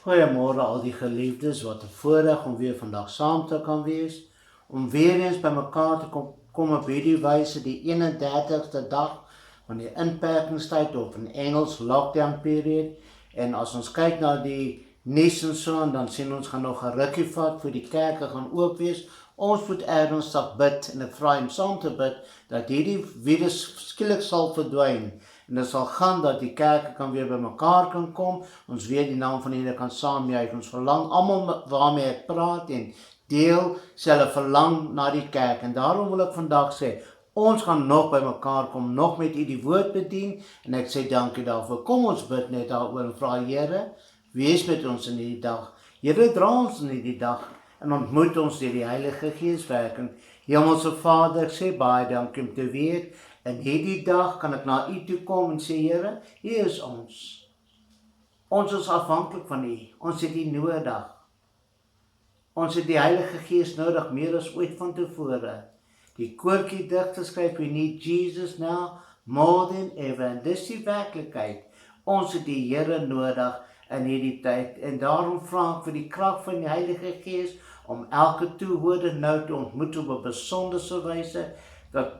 Goeiemôre al die geliefdes, wat 'n voorreg om weer vandag saam te kan wees, om weer eens by mekaar te kom op hierdie wyse, die 31ste dag van die inperkingstyd of in Engels lockdown period. En as ons kyk na die nuus en so, dan sien ons gaan nog 'n rukkie vat voor die kerke gaan oop wees. Ons moet ernstig bid en ek vra hom saam te bid dat hierdie virus skielik sal verdwyn. En dit sal gaan dat die kerke kan weer by mekaar kan kom. Ons weet die naam van die Here kan saamjuig. Ons verlang almal waarmee ek praat en deel hulle verlang na die kerk. En daarom wil ek vandag sê, ons gaan nog by mekaar kom, nog met u die woord bedien. En ek sê dankie daarvoor. Kom ons bid net daaroor en vra Here, wees met ons in hierdie dag. Here, dra ons in hierdie dag en ontmoet ons deur die Heilige Gees werk. En Hemelse Vader, ek sê baie dankie om te weet. En hierdie dag kan ek na u toe kom en sê, Here, hier is ons. Ons is afhanklik van u. Ons het u nodig. Ons het die Heilige Gees nodig, meer as ooit van tevore. Die koortjie digter skryf, we need Jesus now more than ever. En dis die werklikheid. Ons het die Here nodig in hierdie tyd. En daarom vra ek vir die krag van die Heilige Gees om elke toehoorder nou te ontmoet op 'n besondere wyse, dat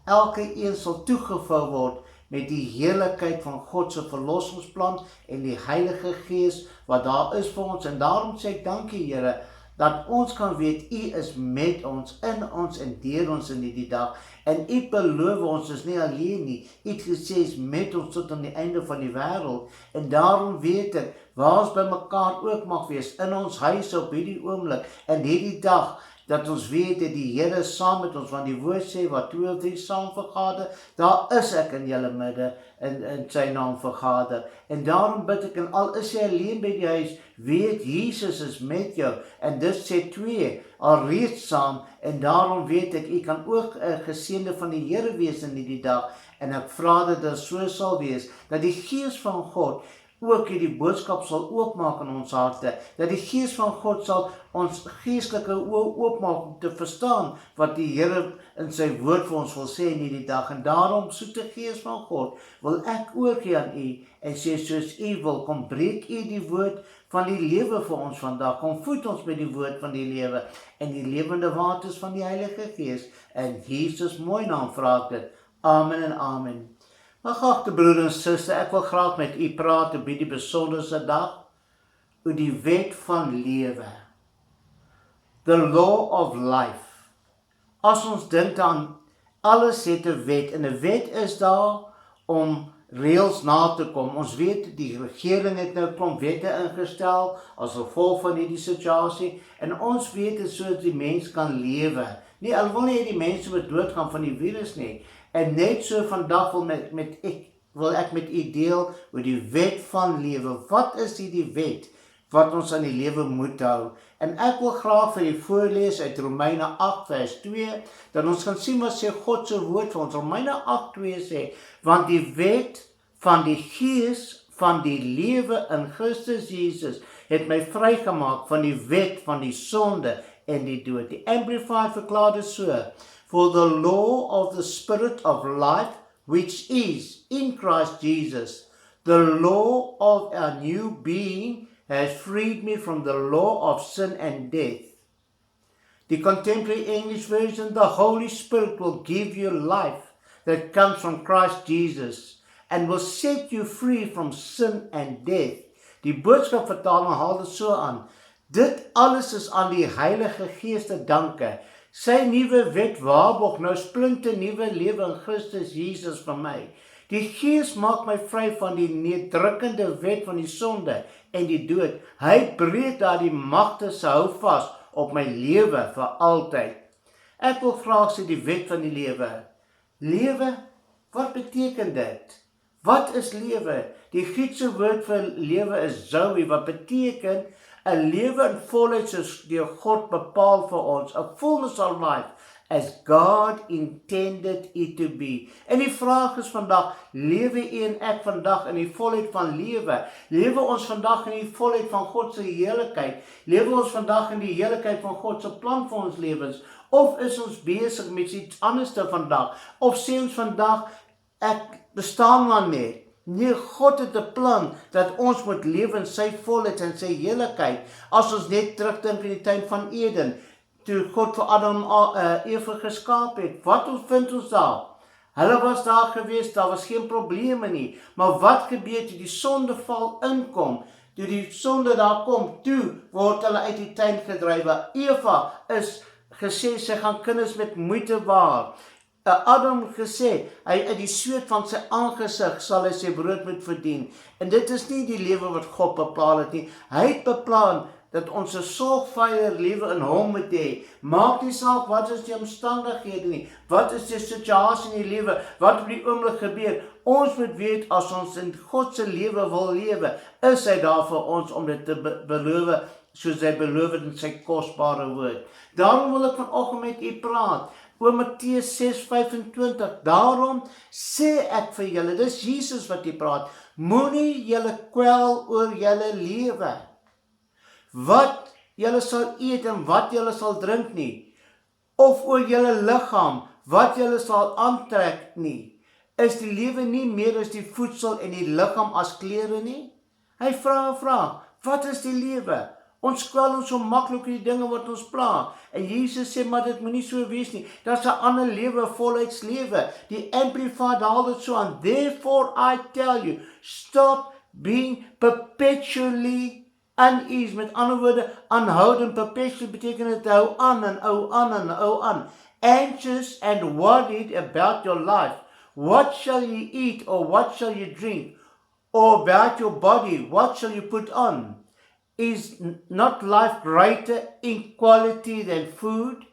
elke een sal toegevou word met die heerlikheid van God se verlossingsplan en die Heilige Gees wat daar is vir ons. En daarom sê ek dankie, Here, dat ons kan weet, u is met ons, in ons en deur ons in hierdie dag. En u beloof ons is nie alleen nie. U het gesê is met ons tot aan die einde van die wêreld. En daarom weet ek, waar ons by mekaar ook mag wees, in ons huis op hierdie oomblik, en hierdie dag, dat ons weet dat die Here saam met ons, want die woord sê, wat 2 of 3 saam vergader, daar is ek in julle midde, in sy naam vergader. En daarom bid ek, en al is jy alleen by die huis, weet Jesus is met jou, en dit sê 2 alreeds saam, en daarom weet ek, u kan ook 'n geseënde van die Here wees in die dag, en ek vra dat dit so sal wees, dat die Gees van God ook hierdie boodskap sal oopmaak in ons harte, dat die Gees van God sal ons geestelike oë oopmaak om te verstaan wat die Here in sy woord vir ons wil sê in hierdie dag. En daarom, soete Gees van God, wil ek oorgee aan u en sê, soos u wil, kom breek u die woord van die lewe vir ons vandag, kom voed ons met die woord van die lewe en die lewende waters van die Heilige Gees. In Jesus mooi naam vra ek dit. Amen en amen. Maar geagte broeder en suster, ek wil graag met u praat op hierdie besondere dag oor die wet van lewe. The law of life. As ons dink aan alles het 'n wet, en 'n wet is daar om reëls na te kom. Ons weet die regering het nou 'n klomp wette ingestel as gevolg van hierdie situasie, en ons weet dit sodat die mens kan lewe. Nie alhoewel nie die mense moet doodgaan van die virus nie. En net so vandag wil ek met u deel oor die wet van lewe. Wat is die wet wat ons aan die lewe moet hou? En ek wil graag vir u voorlees uit Romeine 8 vers 2, dat ons kan sien wat sê God se woord vir ons. Romeine 8:2 sê, want die wet van die Gees van die lewe in Christus Jesus het my vrygemaak van die wet van die sonde en die dood. Die Amplified verklaar dit so: for the law of the Spirit of life, which is in Christ Jesus, the law of our new being, has freed me from the law of sin and death. The contemporary English version, the Holy Spirit will give you life that comes from Christ Jesus and will set you free from sin and death. Die boodskapvertaling haal dit so aan: dit alles is aan die Heilige Gees te danke. Sy nuwe wet waarborg nou splinte nuwe lewe in Christus Jesus vir my. Die Gees maak my vry van die neerdrukkende wet van die sonde en die dood. Hy breek daardie magte se hou vas op my lewe vir altyd. Ek wil graag sê die wet van die lewe. Lewe, wat beteken dit? Wat is lewe? Die Griekse woord vir lewe is zoe, wat beteken 'n lewe in volheid soos deur God bepaal vir ons, a fullness of life, as God intended it to be. En die vraag is vandag, lewe u en ek vandag in die volheid van lewe? Lewe ons vandag in die volheid van God se heerlikheid? Lewe ons vandag in die heerlikheid van God se plan vir ons lewens? Of is ons besig met iets anders te vandag? Of sê ons vandag, ek bestaan maar net. Nee, God het 'n plan dat ons moet lewe in sy volheid en sy heerlikheid. As ons net terugdink in die tuin van Eden, toe God vir Adam en Eva geskaap het, wat vind ons daar? Hulle was daar gewees, daar was geen probleme nie. Maar wat gebeur toe die sondeval inkom? Toe die sonde daar kom, toe word hulle uit die tuin gedrywe. Eva is gesê, sy gaan kinders met moeite baar. Adam gesê, hy uit die sweet van sy aangesig sal hy sy brood moet verdien. En dit is nie die lewe wat God bepaal het nie. Hy het beplan dat ons 'n sorgvuldige lewe in hom moet hê. Maak nie saak wat is die omstandighede nie, wat is die situasie in die lewe, wat op die oomblik gebeur. Ons moet weet, as ons in God se lewe wil lewe, is hy daar vir ons om dit te beloof, soos hy beloof in sy kosbare woord. Daarom wil ek vanoggend met u praat, oor Matteus 6:25. Daarom sê ek vir julle, dis Jesus wat hier praat, moenie julle kwel oor julle lewe, wat julle sal eet en wat julle sal drink nie, of oor julle liggaam, wat julle sal aantrek nie. Is die lewe nie meer as die voedsel en die liggaam as klere nie? Hy vra 'n vraag, wat is die lewe? Ons kwel ons so maklik oor die dinge wat ons pla. En Jesus sê, maar dit moet nie so wees nie. Daar's 'n ander lewe, volheidslewe. Die Amplified haal dit so aan. Therefore I tell you, stop being perpetually unease. Met ander woorde, aanhoudend, perpetually beteken dit hou aan en hou aan en hou aan. Anxious and worried about your life. What shall you eat or what shall you drink? Or about your body, what shall you put on? Is not life greater in quality than food,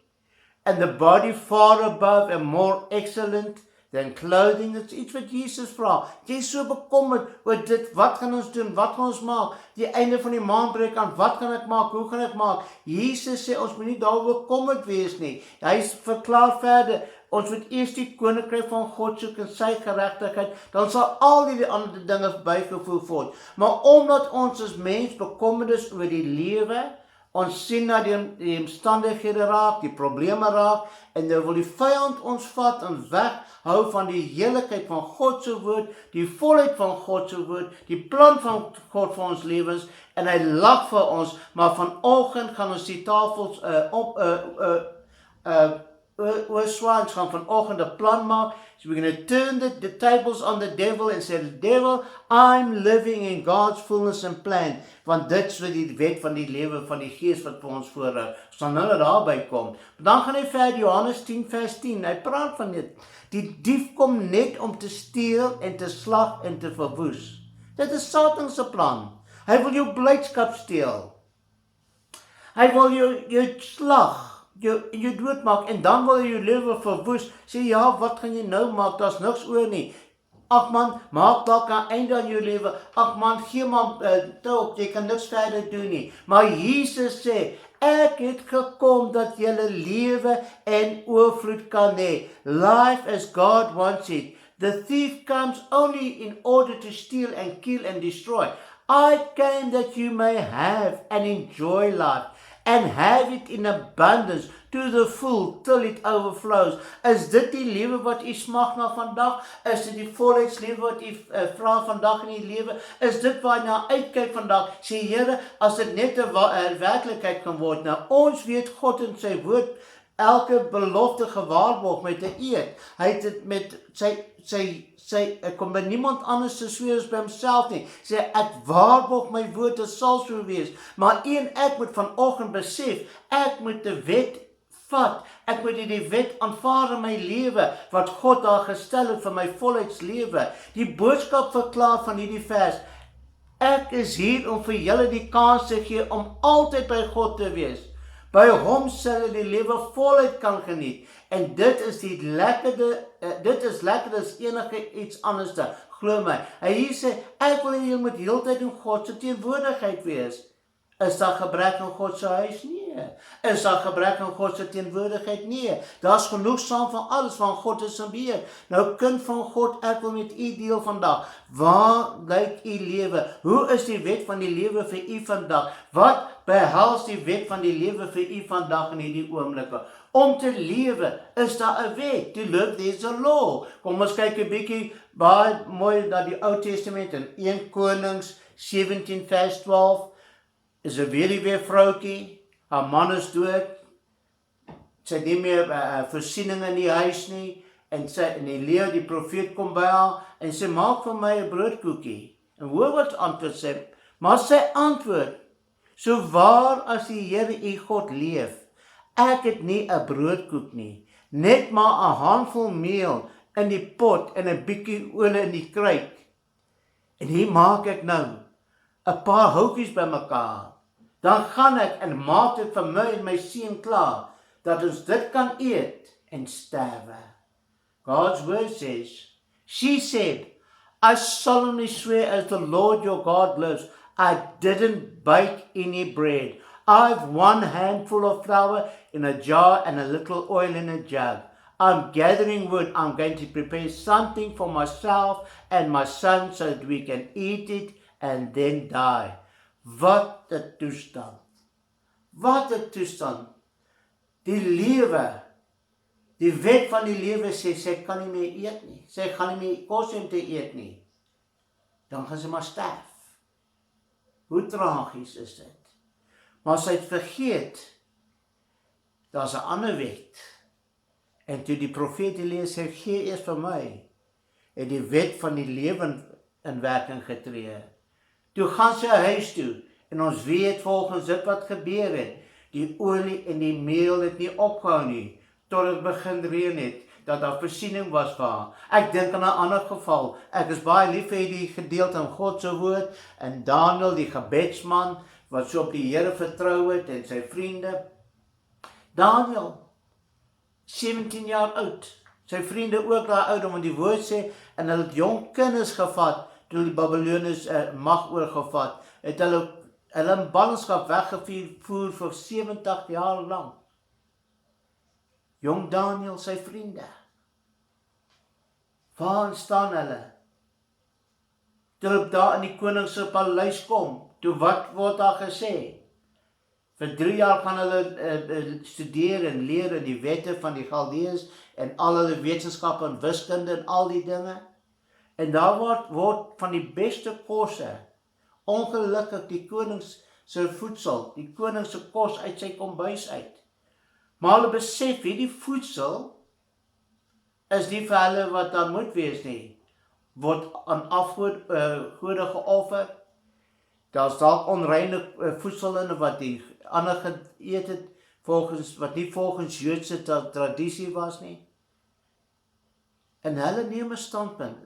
and the body far above and more excellent than clothing? Dit is iets wat Jesus vra. Jy is so bekommerd oor dit, wat gaan ons doen, wat gaan ons maak? Die einde van die maand breek aan, wat gaan ek maak, hoe gaan ek maak? Jesus sê, ons moet nie daaroor bekommerd wees nie. Hy verklaar verder, ons moet eers die koninkryk van God soek en sy geregtigheid, dan sal al die ander dinge bygevoeg word. Maar omdat ons as mens bekommerd is oor die lewe, ons sien na die omstandighede raak, die probleme raak, en dan wil die vyand ons vat en weghou van die heerlikheid van God se woord, die volheid van God se woord, die plan van God vir ons lewens, en hy lag vir ons, maar vanoggend gaan ons die tafels Swans gaan vanoggend 'n plan maak. So we're going to turn the tables on the devil and say, devil, I'm living in God's fullness and plan. Want dit is die wet van die lewe van die gees wat vir ons voorhou. Ons gaan nou daarby kom. Dan gaan hy verder Johannes 10:10. Hy praat van dit. Die dief kom net om te steel en te slag en te verwoes. Dit is Satan se plan. Hy wil jou blydskap steel. Hy wil jou slag. Jy doodmaak, en dan wil jy jou lewe verwoes. Sê, ja, wat gaan jy nou maak? Daar's niks oor nie. Ag man, maak dalk 'n einde aan jou lewe. Ag man, gee maar toe, jy kan niks verder doen nie. Maar Jesus sê, ek het gekom dat julle lewe en oorvloed kan hê. Life as God wants it. The thief comes only in order to steal and kill and destroy. I came that you may have and enjoy life, and have it in abundance to the full till it overflows. Is dit die lewe wat u smag na vandag? Is dit die volheidslewe wat u vra vandag in die lewe? Is dit waar na uitkyk vandag? Sê Here, as dit net 'n werklikheid kan word. Nou ons weet God in sy woord elke belofte gewaarborg met 'n eed. Hy het dit met ek kom by niemand anders te sweer as by homself nie. Sê, ek waarborg my woord, dit sal so wees. Maar ek moet vanoggend besef, ek moet die wet vat. Ek moet die wet aanvaar in my lewe, wat God daar gestel het vir my volheidslewe. Die boodskap verklaar van hierdie vers, ek is hier om vir julle die kans te gee om altyd by God te wees. By hom sal jy die lewe voluit kan geniet. En dit is dit is lekkerder as enige iets anders. Glo my. Hy sê, ek wil jy moet heeltyd in God se teenwoordigheid wees. Is daar gebrek aan God se huis? Nee. Is daar gebrek aan God se teenwoordigheid? Nee. Daar's genoeg saam van alles van God is in beheer. Nou kind van God, ek wil met u deel vandag. Waar lyk u lewe? Hoe is die wet van die lewe vir u vandag? Wat behels die wet van die lewe vir u vandag in hierdie oomblikke. Om te lewe is daar 'n wet. To live there's a law. Kom ons kyk 'n bietjie baie mooi na die Ou Testament in 1 Konings 17 vers 12. Is 'n weduwee vroutjie, haar man is dood. Sy het nie meer voorsiening in die huis nie. En Elia die profeet kom by haar en sê, maak vir my 'n broodkoekie. En hoor wat antwoord sy, maar sy antwoord, so waar as die Here u God leef, ek het nie 'n broodkoek nie, net maar 'n handvol meel in die pot en 'n bietjie olie in die kruik. En hier maak ek nou 'n paar houtjies bymekaar. Dan gaan ek en maak dit vir my en my seun klaar, dat ons dit kan eet en sterwe. God's word says, she said, I solemnly swear as the Lord your God lives, I didn't bake any bread. I've one handful of flour in a jar and a little oil in a jug. I'm gathering wood. I'm going to prepare something for myself and my son so that we can eat it and then die. Wat 'n toestand. Wat 'n toestand. Die lewe. Die wet van die lewe sê, sy kan nie meer eet nie. Sy gaan nie meer kos om te eet nie. Dan gaan sy maar sterf. Hoe tragies is dit? Maar sy het vergeet, daar's 'n ander wet. En toe die profeet Elia sê, gee eers vir my, het die wet van die lewe in werking getree. Toe gaan sy huis toe, en ons weet volgens dit wat gebeur het, die olie en die meel het nie opgehou nie, tot het begin reën het, dat daar voorsiening was vir haar. Ek dink aan 'n ander geval, ek is baie lief vir die gedeelte in God se woord, en Daniel, die gebedsman, wat so op die Here vertrou het, en sy vriende. Daniel, 17 jaar oud, sy vriende ook daar oud, want die woord sê, en hulle het jong kinders gevat, toe die Babyloniërs mag oorgevat, het hulle in ballingskap weggevoer vir 70 jaar lang. Jong Daniel, sy vriende. Waar staan hulle? Toe hulle daar in die koning se paleis kom, toe wat word daar gesê? Vir 3 jaar gaan hulle studeer en leer in die wette van die Galdeërs en al hulle wetenskappe en wiskunde en al die dinge. En daar word van die beste kosse, ongelukkig die konings se voedsel, die koning se kos uit sy kombuis uit. Maar hulle besef, hierdie voedsel is nie vir hulle wat daar moet wees nie. Word aan afgode geoffer. Daar's dalk onreine voedsel in wat die ander geëet het, wat nie volgens Joodse tradisie was nie. En hulle neem 'n standpunt.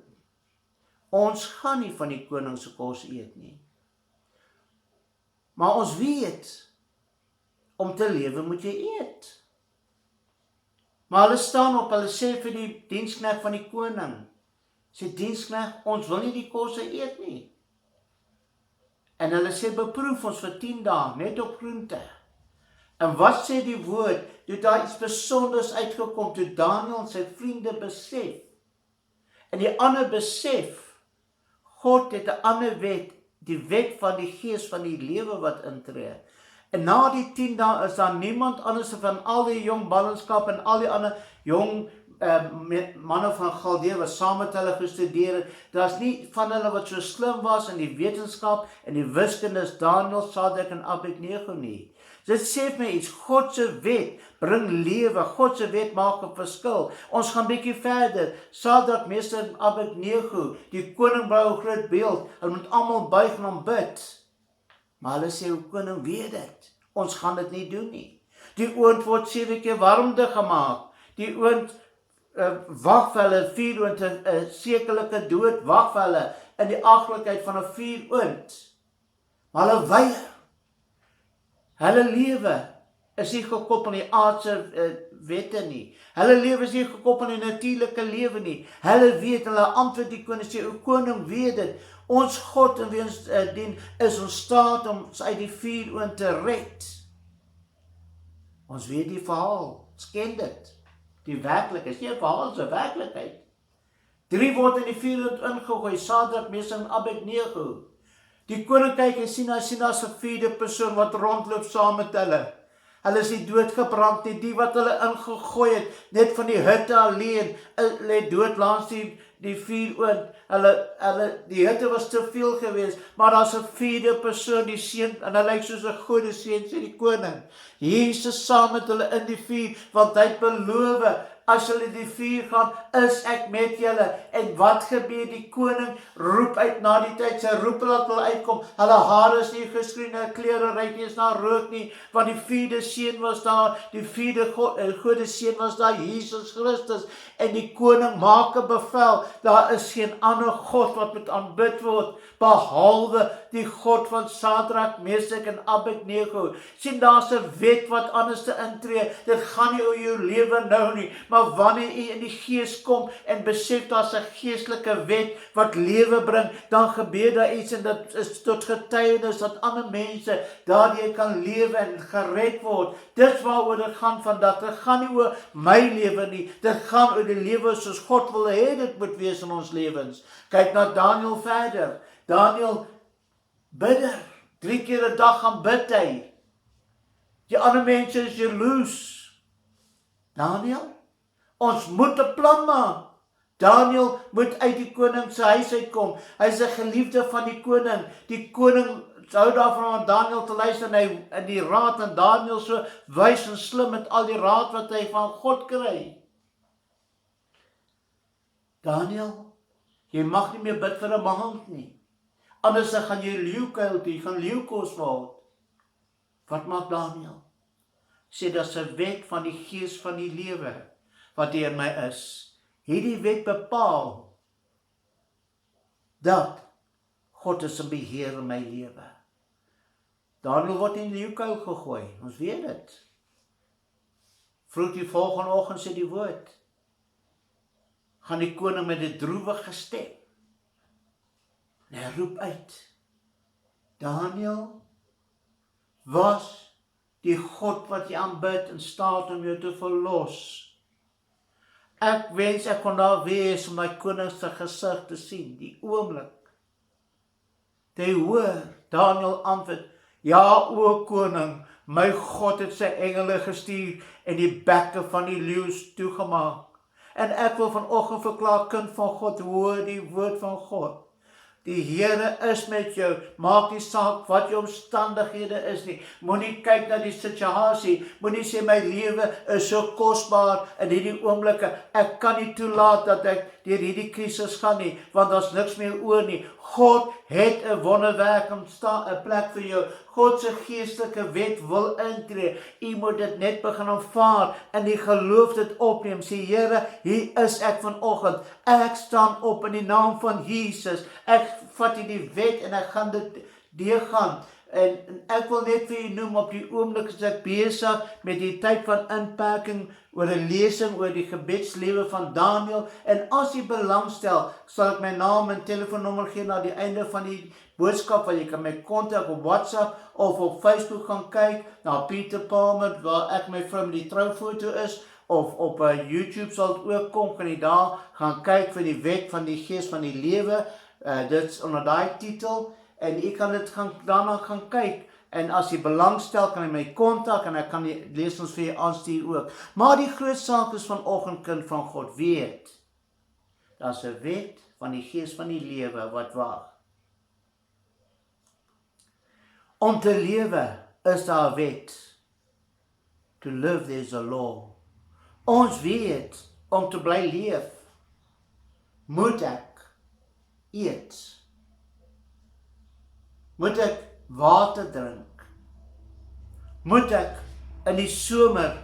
Ons gaan nie van die koning se kos eet nie. Maar ons weet, om te lewe moet jy eet. Maar hulle staan op, hulle sê vir die diensknegt van die koning, sê diensknegt, ons wil nie die kosse eet nie. En hulle sê, beproef ons vir 10 dae, net op groente. En wat sê die woord, toe daar iets besonders uitgekom, toe Daniel en sy vriende besef, en die ander besef, God het 'n ander wet, die wet van die gees van die lewe wat intree. En na die 10 dae is daar niemand anders van al die jong ballingskap en al die ander jong manne van Galdeë wat saam met hulle gestudeer het. Daar's nie van hulle wat so slim was in die wetenskap en die wiskunde as Daniel, Sadrag en Abednego nie. Dit sê vir my iets, God se wet bring lewe, God se wet maak 'n verskil. Ons gaan bietjie verder. Sadrag, Mesach en Abednego, die koning bou 'n groot beeld. Hulle moet almal buig en hom bid. Maar hulle sê, o koning, weet dit. Ons gaan dit nie doen nie. Die oond word 7 keer warmte gemaak. Die oond wag vir hulle 4 oond, 'n sekerlike dood wag vir hulle in die aglikheid van 'n 4 oond. Maar hulle weier. Hulle lewe is nie gekoppel aan die aardse wette nie. Hulle lewe is nie gekoppel aan die natuurlike lewe nie. Hulle weet, hulle antwoord die koning sê, o koning, weet dit. Ons God en wie ons dien, is ons staat om ons uit die vuur oond te red. Ons weet die verhaal, ons ken dit. Die werklikheid, is nie 'n verhaal, is 'n werklikheid. 3 word in die vuur oond ingegooi, Sadrag, Mesach en Abednego. Die koning kyk en sien as 'n vierde persoon wat rondloop saam met hulle. Hulle is nie doodgebrand nie, die wat hulle ingegooi het, net van die hutte alleen, lê dood langs die vuur oond. Die hitte was te veel geweest, maar daar's 'n vierde persoon, die seun, en hy lyk soos 'n goeie seun, sê die koning. Jesus saam met hulle in die vuur, want hy het beloof, as hulle die vuur gaan, is ek met julle. En wat gebeur? Die koning roep uit na die tyd, sy roep laat hulle uitkom. Hulle hare is nie geskroei, hulle klere ruik nie, is na rook nie, want die vierde seun was daar, die vierde goeie seun was daar, Jesus Christus. En die koning maak 'n bevel, daar is geen ander God wat moet aanbid word, behalwe die God van Sadrak, Mesek en Abednego. Sien, daar's 'n wet wat anders te intree. Dit gaan nie oor jou lewe nou nie, maar wanneer jy in die gees kom en besef daar's 'n geestelike wet wat lewe bring, dan gebeur daar iets en dit is tot getuienis dat ander mense daardeur kan lewe en gered word. Dis waaroor dit gaan vandag. Dit gaan nie oor my lewe nie. Dit gaan oor die lewe soos God wil hê dit moet wees in ons lewens. Kyk na Daniel verder. Daniel bidder. 3 keer 'n dag gaan bid hy. Die ander mense is jaloers. Daniel, ons moet 'n plan maak. Daniel moet uit die koning se huis uitkom. Hy's 'n geliefde van die koning. Die koning hou daarvan om Daniel te luister en hy in die raad en Daniel so wys en slim met al die raad wat hy van God kry. Daniel, jy mag nie meer bid vir 'n maand nie. Anders gaan jy leeukuil toe, jy gaan leeukos word. Wat maak Daniel? Sê dat 'n wet van die gees van die lewe wat deur my is. Hierdie wet bepaal dat God is in beheer in my lewe. Daniel word in die leeukuil gegooi, ons weet dit. Vroeg die volgende oggend sê die woord, gaan die koning met 'n droewige stem. En hy roep uit, Daniel, was die God wat jy aanbid in staat om jou te verlos? Ek wens ek kon daar wees om my koning se gesig te sien, die oomblik. Jy hoor, Daniel antwoord, ja o koning, my God het sy engele gestuur en die bekke van die leeu's toegemaak. En ek wil vanoggend verklaar, kind van God, hoor die woord van God. Die Here is met jou, maak nie saak wat jou omstandighede is nie. Moenie kyk na die situasie, moenie sê my lewe is so kosbaar in hierdie oomblikke. Ek kan nie toelaat dat ek deur hierdie krisis gaan nie, want daar's niks meer oor nie. God het 'n wonderwerk om 'n plek vir jou. God se geestelike wet wil intree. U moet dit net begin aanvaar en die geloof dit opneem. Sê Here, hier is ek vanoggend. Ek staan op in die naam van Jesus. Ek vat hierdie wet en ek gaan dit deurgaan. En ek wil net vir u noem, op die oomblik is ek besig met die tyd van inperking oor 'n lesing oor die gebedslewe van Daniel. En as u belangstel, sal ek my naam en telefoonnommer gee na die einde van die boodskap, waar jy kan my kontak op WhatsApp of op Facebook gaan kyk na Pieter Palmer, waar ek my vrou met die troufoto is, of op YouTube sal dit ook kom, kan jy daar gaan kyk vir die wet van die gees van die lewe. Dit is onder daai titel. En jy kan dit daarna gaan kyk. En as jy belangstel, kan jy my kontak en ek kan die lesings vir jy aanstuur ook. Maar die groot saak is vanoggend, kind van God, weet, daar's 'n wet van die gees van die lewe wat wag. Om te lewe is daar 'n wet. To live there's a law. Ons weet, om te bly leef, moet ek eet. Moet ek water drink? Moet ek in die somer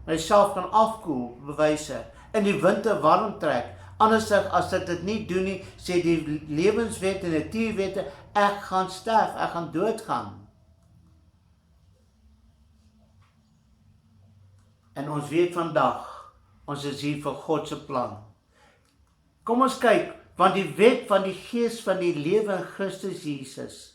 myself kan afkoel, bewyse, in die winter warm trek? Anders as ek dit nie doen nie, sê die lewenswet en natuurwette, ek gaan sterf, ek gaan doodgaan. En ons weet vandag, ons is hier vir God se plan. Kom ons kyk, want die wet van die gees van die lewe in Christus Jesus.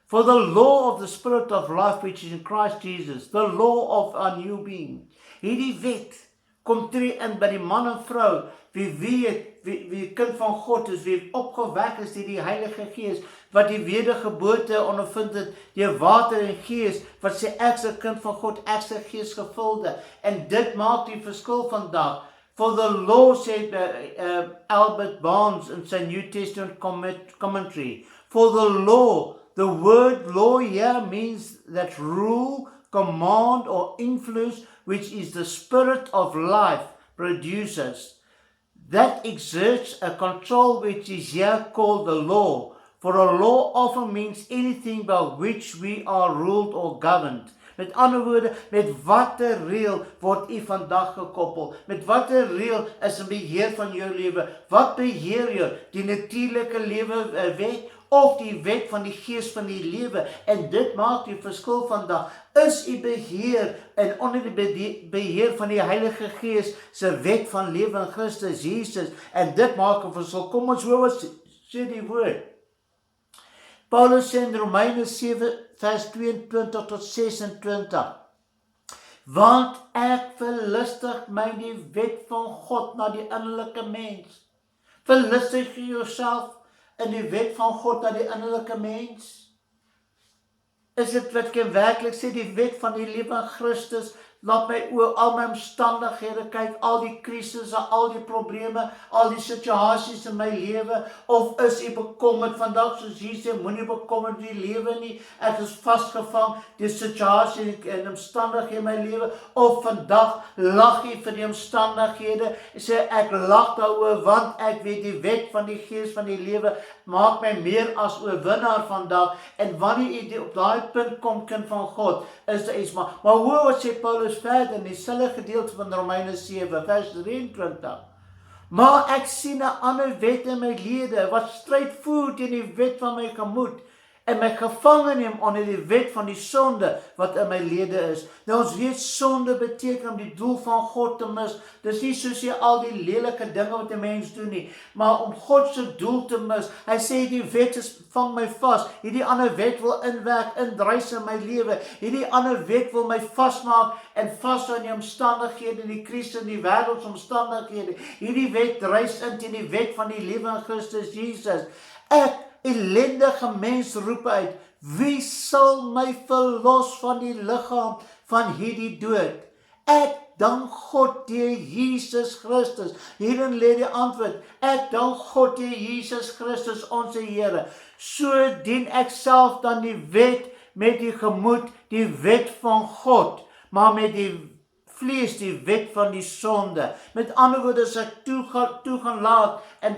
For the law of the Spirit of life which is in Christ Jesus, the law of our new being. Hierdie wet kom tree in by die man en vrou, wie weet, wie kind van God is, wie opgewek is deur die Heilige Gees, wat die wedergeboorte ondervind het, deur water en gees, wat sê ek is 'n kind van God, ek is 'n geesgevulde, en dit maak die verskil vandag. For the law, said Albert Barnes in sy New Testament commentary, for the law, the word law here means that rule, command or influence, which is the spirit of life produces. That exerts a control which is here called the law. For a law often means anything by which we are ruled or governed. Met ander woorde, met watter reël word u vandag gekoppel? Met watter reël is in beheer van jou lewe? Wat beheer jou? Die natuurlike lewe wet of die wet van die gees van die lewe? En dit maak die verskil vandag. Is u beheer en onder die beheer van die Heilige Gees se wet van lewe in Christus Jesus? En dit maak 'n verskil. Kom ons hoor wat sê die woord. Paulus sê in Romeine 7 vers 22 tot 26. Want ek verlustig my die wet van God na die innerlike mens. Verlustig jy jouself in die wet van God na die innerlike mens? Is dit wat ek werklik sê, die wet van die lewe in Christus, laat my oor al my omstandighede kyk, al die krisisse, al die probleme, al die situasies in my lewe, of is u bekommerd vandag, soos hier sê, moenie bekommerd die lewe nie, ek is vasgevang, die situasie en omstandighede in my lewe, of vandag lag jy vir die omstandighede, sê ek lag daaroor, want ek weet die wet van die gees van die lewe, maak my meer as oorwinnaar vandag, en wanneer jy op daai punt kom, kind van God, is dit iets, maar hoor wat sê Paulus verder in dieselfde gedeelte van Romeine 7 vers 23. Maar ek sien 'n ander wet in my lede, wat stryd voer teen die wet van my gemoed, en my gevangen neem onder die wet van die sonde wat in my lede is. Nou ons weet sonde beteken om die doel van God te mis. Dis nie soos jy al die lelike dinge wat 'n mens doen nie, maar om God se doel te mis. Hy sê die wet vang my vas. Hierdie ander wet wil inwerk, indruis in my lewe. Hierdie ander wet wil my vasmaak en vashou in die omstandighede, in die krisis, in die wêreldsomstandighede. Hierdie wet dryf in teen die wet van die lewe in Christus Jesus. Ek ellendige mens roep uit, wie sal my verlos van die liggaam van hierdie dood? Ek dank God deur Jesus Christus. Hierin lê die antwoord. Ek dank God deur Jesus Christus, ons Here. So dien ek self dan die wet met die gemoed, die wet van God, maar met die vlees die wet van die sonde. Met ander woorde, as ek toe gaan laat en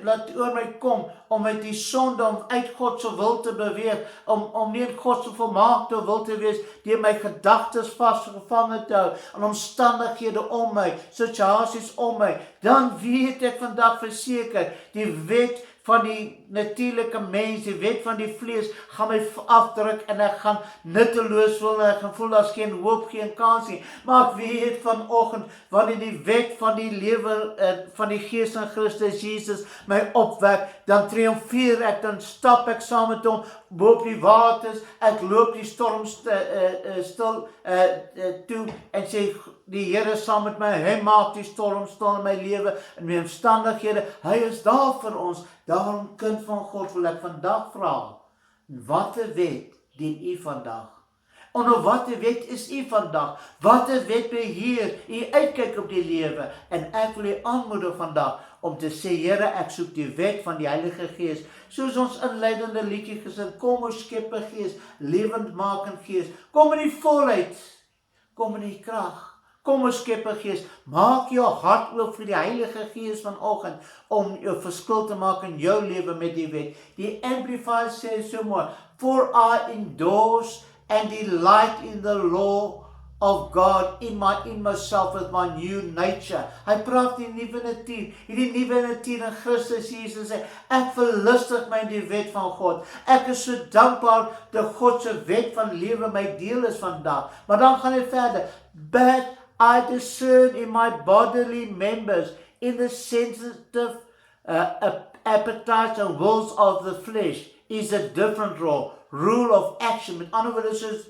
laat oor my kom om met die sonde, om uit God se wil te beweeg, om nie in God se volmaakte wil te wees, deur my gedagtes vasgevang te hou, en omstandighede om my, situasies om my, dan weet ek vandag verseker, die wet van die natuurlike mens, die wet van die vlees, gaan my afdruk en ek gaan nutteloos voel en ek gaan voel daar's geen hoop, geen kans nie. Maar ek weet vanoggend, wanneer die wet van die lewe van die Gees in Christus Jesus my opwek, dan triomfeer ek, dan stap ek saam met hom bo op die waters, ek loop die storm stil toe en sê die Here saam met my, hy maak die storm stil in my lewe, in my omstandighede, hy is daar vir ons. Daarom, kind van God, wil ek vandag vra, watter wet dien u vandag? Onder watter wet is u vandag? Watter wet beheer u uitkyk op die lewe? En ek wil u aanmoedig vandag om te sê, Here, ek soek die wet van die Heilige Gees, soos ons inleidende liedjie gesing, kom o Skepper Gees, lewendmakend Gees, kom in die volheid, kom in die krag. Kom o Skepper Gees, maak jou hart oop vir die Heilige Gees vanoggend, om jou verskil te maak in jou lewe met die wet. Die Amplified sê so mooi, for I endorse and delight in the law of God in my inmost self with my new nature. Hy praat die nuwe natuur, hierdie nuwe natuur in Christus Jesus sê, ek verlustig my in die wet van God. Ek is so dankbaar dat God se wet van lewe my deel is vandag. Maar dan gaan hy verder, but I discern in my bodily members, in the sensitive appetites and wills of the flesh, is a different rule of action. Met ander woorde, soos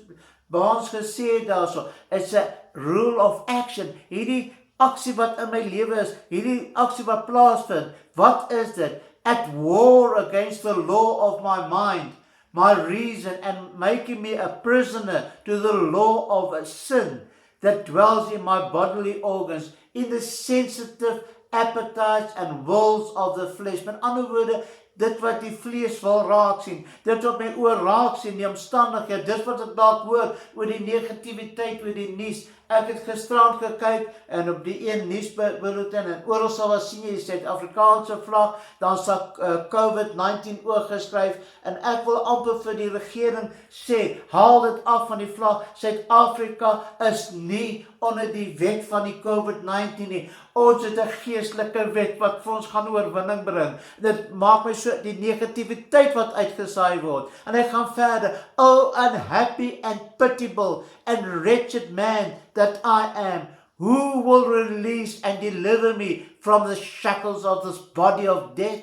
Baans gesê daarso, it's a rule of action. Hierdie aksie wat in my lewe is, hierdie aksie wat plaasvind, wat is dit? At war against the law of my mind, my reason, and making me a prisoner to the law of a sin that dwells in my bodily organs, in the sensitive appetites and wills of the flesh. Met ander woorde, dit wat die vlees wil raak sien, dit wat my oor raak sien, die omstandighede, dit wat ek dalk hoor, oor die negativiteit, oor die nuus. Ek het gisterand gekyk, en op die een nuusbulletin, en oral sal wat sien jy, Suid-Afrikaanse vlag, dan sal COVID-19 oorgeskryf, en ek wil amper vir die regering sê, haal dit af van die vlag, Suid-Afrika is nie onder die wet van die COVID-19 nie. Ons het 'n geestelike wet wat vir ons gaan oorwinning bring. Dit maak my so, die negativiteit wat uitgesaai word. En hy gaan verder, oh unhappy and pitiable and wretched man that I am, who will release and deliver me from the shackles of this body of death?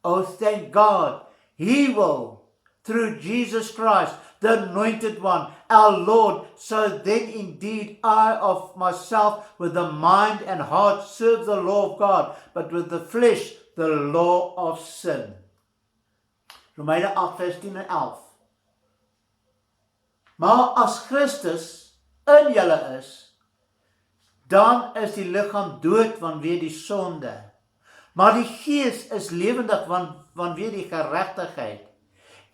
Oh, thank God, He will, through Jesus Christ, the Anointed One, our Lord. So then indeed I of myself with the mind and heart serve the law of God, but with the flesh the law of sin. Romeine 8 vers 10 en 11. Maar as Christus in julle is, dan is die liggaam dood vanweë die sonde. Maar die gees is lewendig vanweë die geregtigheid.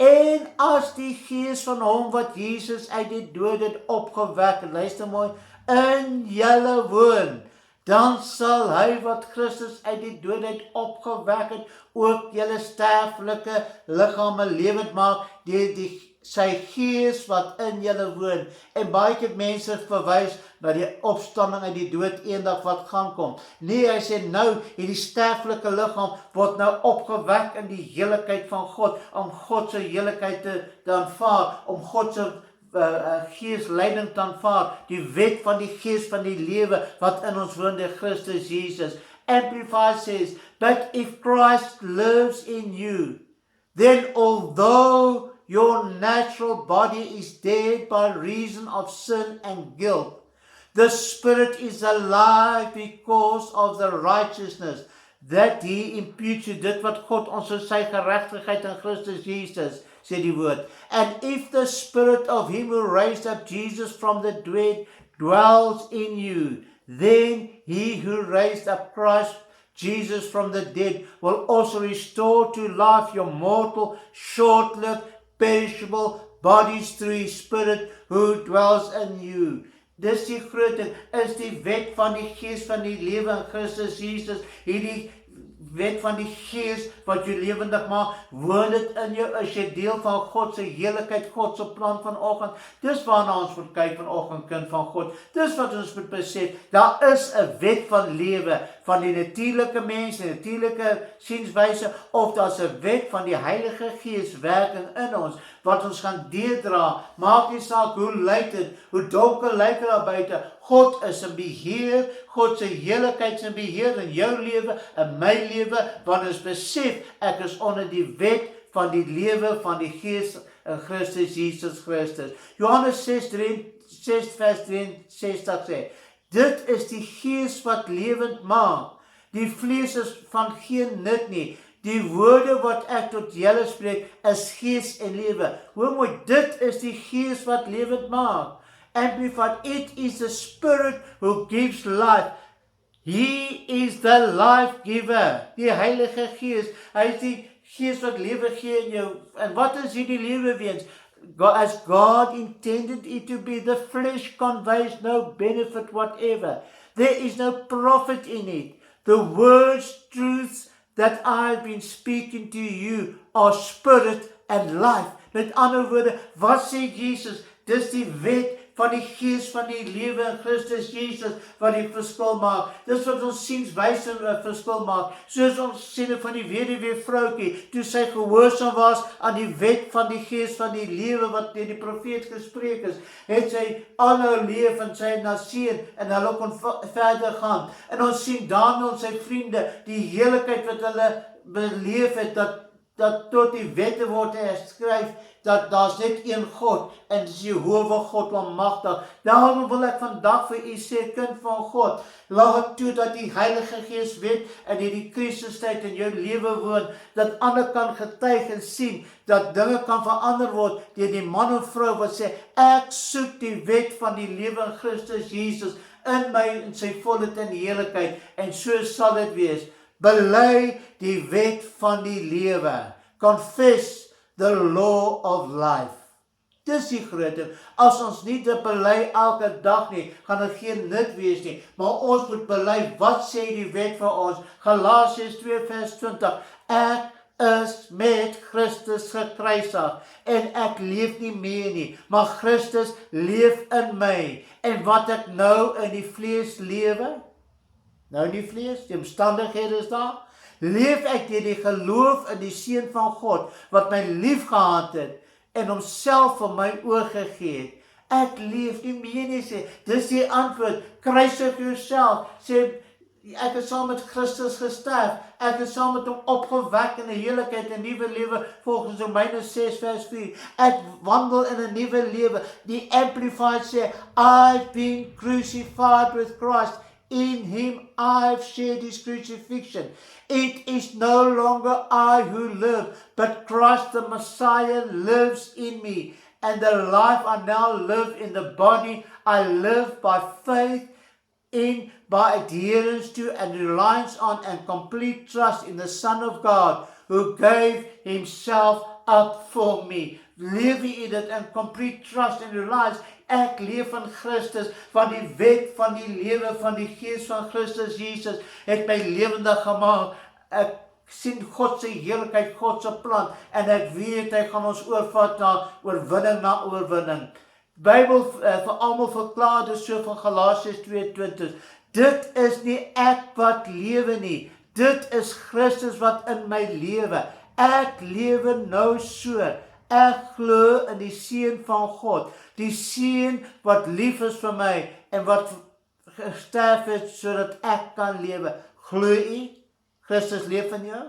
En as die gees van hom wat Jesus uit die dood het opgewek, luister mooi, in julle woon, dan sal hy wat Christus uit die dood het opgewek het, ook julle sterflike liggame lewend maak, deur sy gees wat in julle woon. En baie keer mense verwys na die opstanding uit die dood eendag wat gaan kom. Nee, hy sê nou, hierdie sterflike liggaam word nou opgewek in die heiligheid van God, om God se heiligheid te aanvaar, om God se gees leiding te aanvaar, die wet van die gees van die lewe wat in ons woon deur Christus Jesus. Amplified says, but if Christ lives in you, then although your natural body is dead by reason of sin and guilt, the Spirit is alive because of the righteousness that He imputes you. Dit wat God ons is sy geregtigheid in Christus Jesus, sê die woord. And if the Spirit of Him who raised up Jesus from the dead dwells in you, then He who raised up Christ Jesus from the dead will also restore to life your mortal, short-lived, perishable bodies through His Spirit who dwells in you. Dis die groot ding, is die wet van die gees van die lewe in Christus Jesus, hierdie wet van die gees wat jou lewendig maak, woon dit in jou, is jy deel van God se heiligheid, God se plan vanoggend. Dis waarna ons moet kyk vanoggend, kind van God. Dis wat ons moet besef, daar is 'n wet van lewe, van die natuurlike mens, die natuurlike sienswyse, of daar's 'n wet van die Heilige Gees werking in ons, wat ons gaan deurdra. Maak nie saak hoe lyk dit, hoe donker lyk dit daar buite, God is in beheer, God se heiligheid is in beheer in jou lewe, in my lewe, want ons besef, ek is onder die wet van die lewe van die Gees in Christus Jesus Christus. Johannes 6 vers 63 sê, dit is die Gees wat lewend maak, die vlees is van geen nut nie, die woorde wat ek tot julle spreek, is gees en lewe. Hoor mooi, dit is die Gees wat lewend maak. Amplified, it is the Spirit who gives life. He is the life giver. Die Heilige Gees, hy is die Gees wat lewe gee in jou. En wat is hierdie lewe weens? As God intended it to be, the flesh conveys no benefit whatever. There is no profit in it. The words, truths that I've been speaking to you are spirit and life. Met ander woorde, wat sê Jesus? Dis die wet van die gees van die lewe in Christus Jesus wat die verskil maak. Dis wat ons sienswyse verskil maak. Soos ons sien van die weduwee vroutjie, toe sy gehoorsaam was aan die wet van die gees van die lewe wat deur die profeet gespreek is, het sy aanhou leef en sy na seën en hulle kon verder gaan. En ons sien Daniël en sy vriende, die heiligheid wat hulle beleef het, dat tot die wette word geskryf, dat daar's net een God, en dis Jehovah God almagtig. Daarom wil ek vandag vir u sê, kind van God, laat toe dat die Heilige Gees weet in hierdie krisistyd in jou lewe woon, dat ander kan getuig en sien, dat dinge kan verander word deur die man of vrou wat sê, ek soek die wet van die lewe in Christus Jesus in my in sy volheid en heerlikheid, en so sal dit wees. Bely die wet van die lewe. Confess the law of life. Dis die groot ding. As ons nie dit bely elke dag nie, gaan dit geen nut wees nie. Maar ons moet bely, wat sê die wet vir ons? Galasiërs 2 vers 20. Ek is met Christus gekruisig en ek leef nie meer nie, maar Christus leef in my. En wat ek nou in die vlees lewe, nou in die vlees, die omstandighede is daar, leef ek deur die geloof in die Seun van God, wat my lief gehad het, en homself vir my oorgegee het. Ek leef nie meer nie, sê, dis die antwoord, kruisig jouself, sê, ek is saam met Christus gesterf, ek is saam met hom opgewek in 'n heerlikheid, 'n nuwe lewe, volgens Romeine 6 vers 4, ek wandel in 'n nuwe lewe, die Amplified sê, I've been crucified with Christ, in him I've shared his crucifixion. It is no longer I who live, but Christ the Messiah lives in me. And the life I now live in the body, I live by faith in, by adherence to and reliance on and complete trust in the Son of God, who gave himself up for me. Leef jy in dit in complete trust and reliance? Ek leef van Christus, van die wet van die lewe van die Gees van Christus Jesus het my lewendig gemaak. Ek sien God se heerlikheid, God se plan, en ek weet hy gaan ons oorvat na oorwinning. Bybel vir almal verklaar dit so van Galasiërs 2:20. Dit is nie ek wat lewe nie, dit is Christus wat in my lewe. Ek lewe nou so. Ek glo in die Seun van God, die Seun wat lief is vir my en wat gesterf het sodat ek kan lewe. Glo u? Christus leef in jou?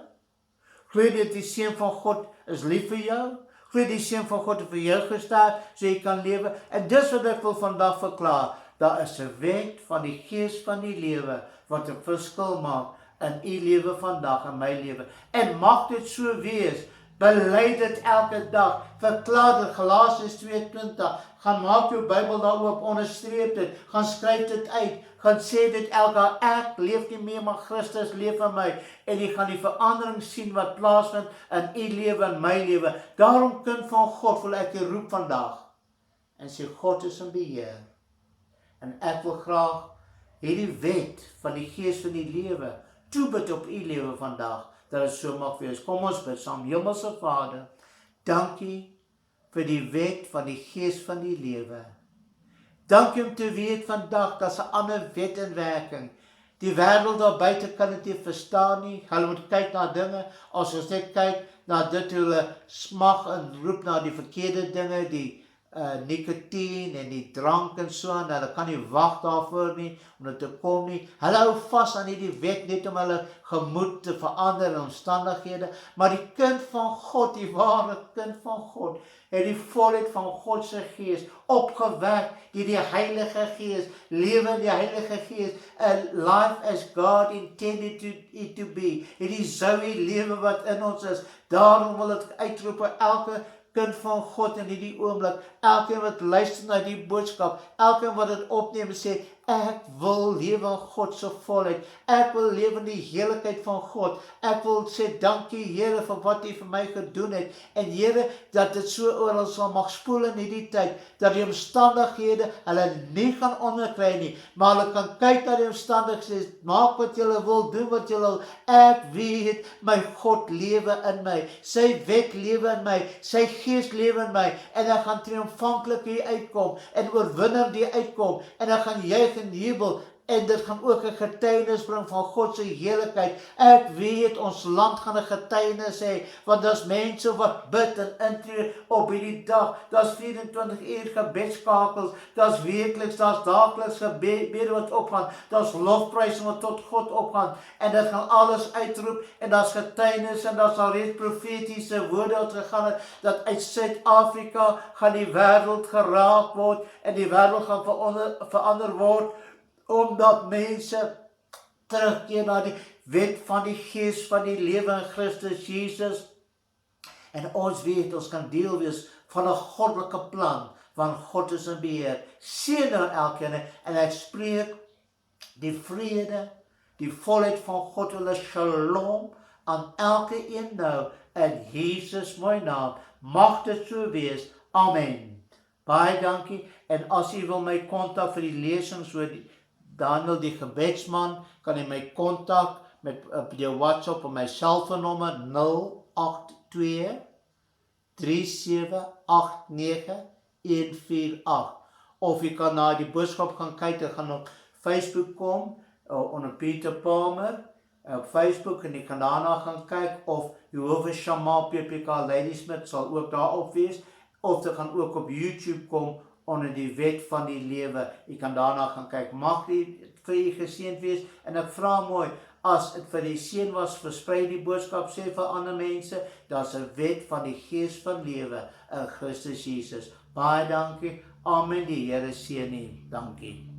Glo dat die Seun van God is lief vir jou? Glo die Seun van God het vir jou gesterf so jy kan lewe? En dis wat ek wil vandag verklaar. Daar is 'n wet van die Gees van die lewe wat 'n verskil maak in u lewe vandag en my lewe. En mag dit so wees. Bely dit elke dag. Verklaar dit, Galasiërs 2:20. Gaan maak jou Bybel daaroop, onderstreep dit. Gaan skryf dit uit. Gaan sê dit elke dag. Ek leef nie meer, maar Christus leef in my. En jy gaan die verandering sien wat plaasvind in u lewe en my lewe. Daarom, kind van God, wil ek jou roep vandag. En sê, God is in beheer. En ek wil graag hierdie wet van die Gees van die lewe toebid op u lewe vandag. Dat het so mag wees. Kom ons bid saam. Hemelse Vader, dankie vir die wet van die Gees van die lewe. Dankie om te weet vandag, dat is 'n ander wet in werking. Die wêreld daar buite kan dit nie verstaan nie. Hulle moet kyk na dinge, as ons net kyk na dit, hulle smag en roep na die verkeerde dinge, die nikotien en die drank en so, en hulle kan nie wag daarvoor nie, om dit te kom nie. Hulle hou vas aan hierdie wet net om hulle gemoed te verander in omstandighede, maar die kind van God, die ware kind van God, het die volheid van God se Gees opgewek deur die Heilige Gees, lewe in die Heilige Gees, a life as God intended it to be. Hierdie Zoe lewe wat in ons is, daarom wil dit uitroep vir elke kind van God in hierdie oomblik, elkeen wat luister na die boodskap, elkeen wat dit opneem en sê, ek wil lewe in God se volheid, ek wil lewe in die heerlikheid van God, ek wil sê dankie Here vir wat U vir my gedoen het, en Here, dat dit so oral sal mag spoel in hierdie tyd, dat die omstandighede hulle nie gaan onderkry nie, maar hulle kan kyk na die omstandighede, maak wat julle wil, doen wat julle wil, ek weet, my God lewe in my, sy wet lewe in my, sy Gees lewe in my, en ek gaan triomfantlik hier uitkom, en oorwinnaar hier uitkom, en ek gaan juig en jubel, en dit gaan ook 'n getuienis bring van God se heerlikheid. Ek weet ons land gaan 'n getuienis hê, want daar's mense wat bid en intree op hierdie dag. Daar's 24 uur gebedskakels, daar's weekliks, daar's daagliks gebede wat opgaan, daar's lofprysing wat tot God opgaan, en dit gaan alles uitroep, en daar's getuienis, en daar's al reeds profetiese woorde uitgegaan het, dat uit Suid-Afrika gaan die wêreld geraak word, en die wêreld gaan verander word, omdat mense terugkeer na die wet van die Gees van die lewe in Christus Jesus. En ons weet, ons kan deel wees van 'n goddelike plan, want God is in beheer. Seën nou elkeen, en ek spreek die vrede, die volheid van God, hulle shalom, aan elke een nou, in Jesus mooi naam. Mag dit so wees. Amen. Baie dankie, en as u wil my kontak vir die lesings oor Daniel die gebedsman, kan jy my kontak met op die WhatsApp op my selfoonnommer 082 3789 148, of jy kan na die boodskap gaan kyk, jy gaan op Facebook kom, onder Pieter Palmer, op Facebook, en jy kan daarna gaan kyk, of Jehovah Shammah PPK Ladysmith sal ook daarop wees, of jy gaan ook op YouTube kom, onder die wet van die lewe. Jy kan daarna gaan kyk. Mag dit vir u geseënd wees, en ek vra mooi, as dit vir die seën was, versprei die boodskap, sê vir ander mense, daar's 'n wet van die Gees van lewe in Christus Jesus. Baie dankie. Amen. Die Here seën u. Dankie.